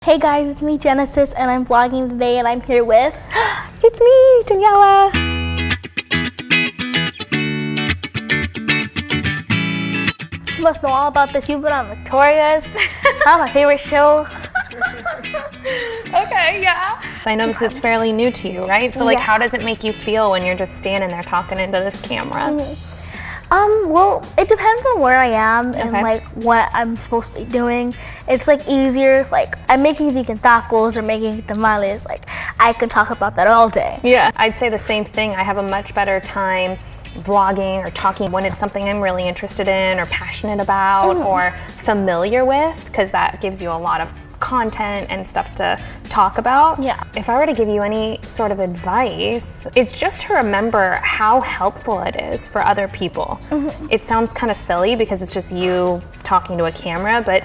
Hey guys, it's me Genesis and I'm vlogging today and I'm here with it's me, Daniella. She must know all about this. You've been on Victoria's. That was my favorite show. Okay, yeah. I know this is fairly new to you, right? So like, how does it make you feel when you're just standing there talking into this camera? Well, it depends on where I am and like what I'm supposed to be doing. It's like easier if like I'm making vegan tacos or making tamales, like I can talk about that all day. Yeah, I'd say the same thing. I have a much better time vlogging or talking when it's something I'm really interested in or passionate about or familiar with, because that gives you a lot of content and stuff to talk about. Yeah. If I were to give you any sort of advice, it's just to remember how helpful it is for other people. It sounds kind of silly because it's just you talking to a camera, but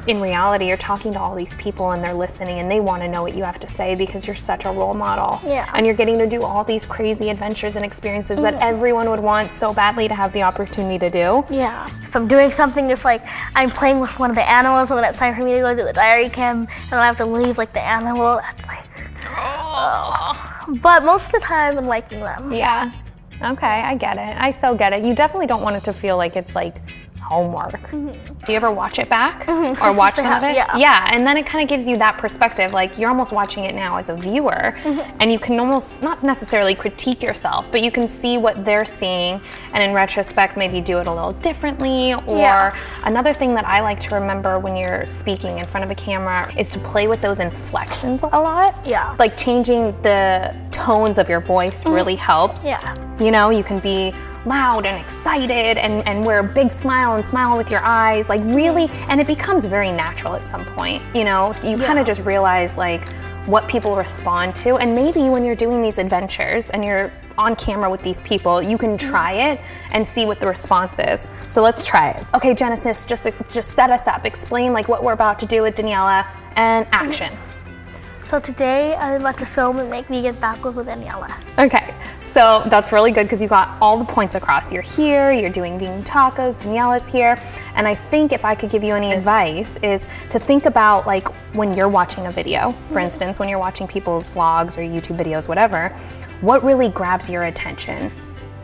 in reality, you're talking to all these people and they're listening and they want to know what you have to say because you're such a role model. Yeah. And you're getting to do all these crazy adventures and experiences that everyone would want so badly to have the opportunity to do. Yeah. If I'm doing something, if like I'm playing with one of the animals and then it's time for me to go to the diary cam and I have to leave like the animal, that's like, But most of the time I'm liking them. Yeah. Okay, I get it. I so get it. You definitely don't want it to feel like it's like homework. Do you ever watch it back or watch some of it? Yeah, and then it kind of gives you that perspective. Like you're almost watching it now as a viewer and you can almost not necessarily critique yourself, but you can see what they're seeing and in retrospect maybe do it a little differently. Or another thing that I like to remember when you're speaking in front of a camera is to play with those inflections a lot. Yeah. Like changing the tones of your voice really helps. Yeah. You know, you can be loud and excited and wear a big smile and smile with your eyes, like really, and it becomes very natural at some point. You know, you kind of just realize like what people respond to, and maybe when you're doing these adventures and you're on camera with these people, you can try it and see what the response is. So let's try it. Okay, Genesis, just set us up. Explain like what we're about to do with Daniella and action. So today I'm about to film and make vegan tacos with Daniella. Okay, so that's really good because you got all the points across. You're here, you're doing vegan tacos, Daniella's here, and I think if I could give you any advice is to think about like when you're watching a video, for instance, when you're watching people's vlogs or YouTube videos, whatever, what really grabs your attention?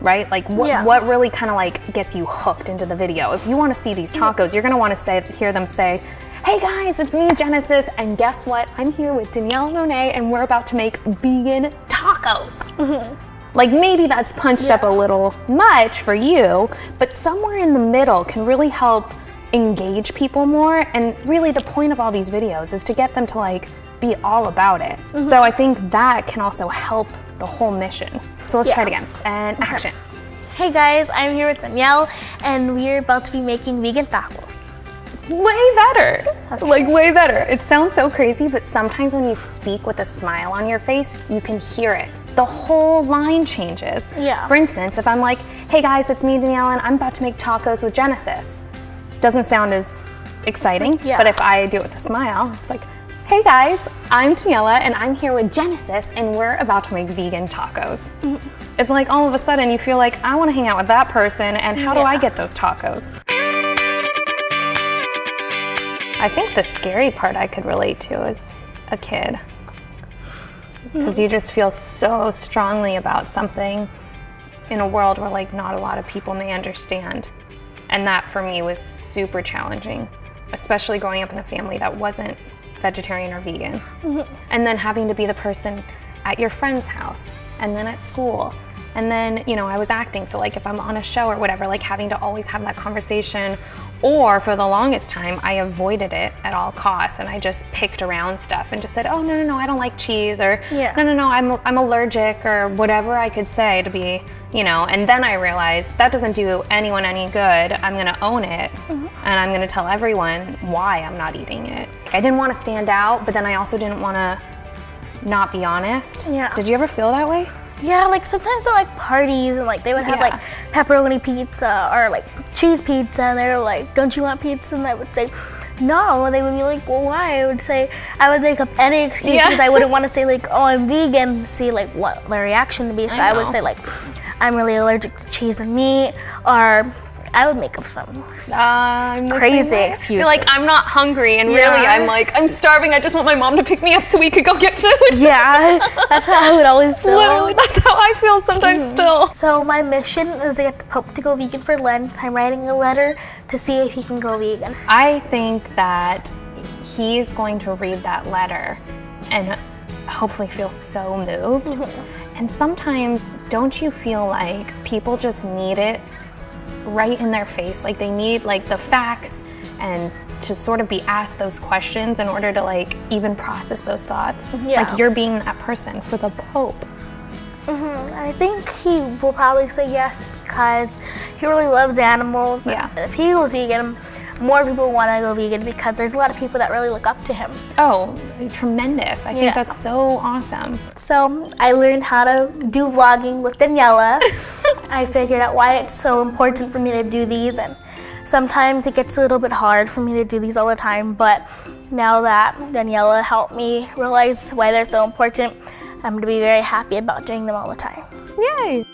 Right? Like what really kind of like gets you hooked into the video? If you want to see these tacos, you're going to want to hear them say, "Hey guys, it's me, Genesis, and guess what? I'm here with Daniella Monet and we're about to make vegan tacos." Like maybe that's punched up a little much for you, but somewhere in the middle can really help engage people more. And really the point of all these videos is to get them to like be all about it. So I think that can also help the whole mission. So let's try it again. And action. Hey guys, I'm here with Danielle and we're about to be making vegan tacos. Way better, like way better. It sounds so crazy, but sometimes when you speak with a smile on your face, you can hear it. The whole line changes. Yeah. For instance, if I'm like, "Hey guys, it's me, Daniella, and I'm about to make tacos with Genesis." Doesn't sound as exciting, but if I do it with a smile, it's like, "Hey guys, I'm Daniella, and I'm here with Genesis, and we're about to make vegan tacos." It's like all of a sudden you feel like, I want to hang out with that person, and how do I get those tacos? I think the scary part I could relate to as a kid, because you just feel so strongly about something in a world where like not a lot of people may understand. And that for me was super challenging, especially growing up in a family that wasn't vegetarian or vegan. And then having to be the person at your friend's house and then at school. And then, you know, I was acting, so like if I'm on a show or whatever, like having to always have that conversation, or for the longest time, I avoided it at all costs and I just picked around stuff and just said, "Oh, no, I don't like cheese," or no, I'm allergic, or whatever I could say to be, you know, and then I realized that doesn't do anyone any good. I'm gonna own it and I'm gonna tell everyone why I'm not eating it. I didn't wanna stand out, but then I also didn't wanna not be honest. Did you ever feel that way? Yeah, like sometimes at like parties and like they would have like pepperoni pizza or like cheese pizza and they were like, "Don't you want pizza?" And I would say, "No." And they would be like, "Well, why?" I would say, I would make up any excuse because I wouldn't want to say like, "Oh, I'm vegan," see like what the reaction would be. So I would say like, "I'm really allergic to cheese and meat," or I would make up some I'm the crazy same way. excuses. You're like, I'm not hungry, and really, Yeah. I'm like, I'm starving. I just want my mom to pick me up so we could go get food. Yeah, that's how I would always feel. Literally, that's how I feel sometimes still. So my mission is to get the Pope to go vegan for Lent. I'm writing a letter to see if he can go vegan. I think that he's going to read that letter and hopefully feel so moved. And sometimes, don't you feel like people just need it right in their face? Like they need like the facts and to sort of be asked those questions in order to like even process those thoughts. Yeah. Like you're being that person for the Pope. I think he will probably say yes because he really loves animals. Yeah. If he goes vegan, more people want to go vegan because there's a lot of people that really look up to him. Oh, tremendous. I think Yeah. that's so awesome. So I learned how to do vlogging with Daniella. I figured out why it's so important for me to do these, and sometimes it gets a little bit hard for me to do these all the time, but now that Daniella helped me realize why they're so important, I'm going to be very happy about doing them all the time. Yay.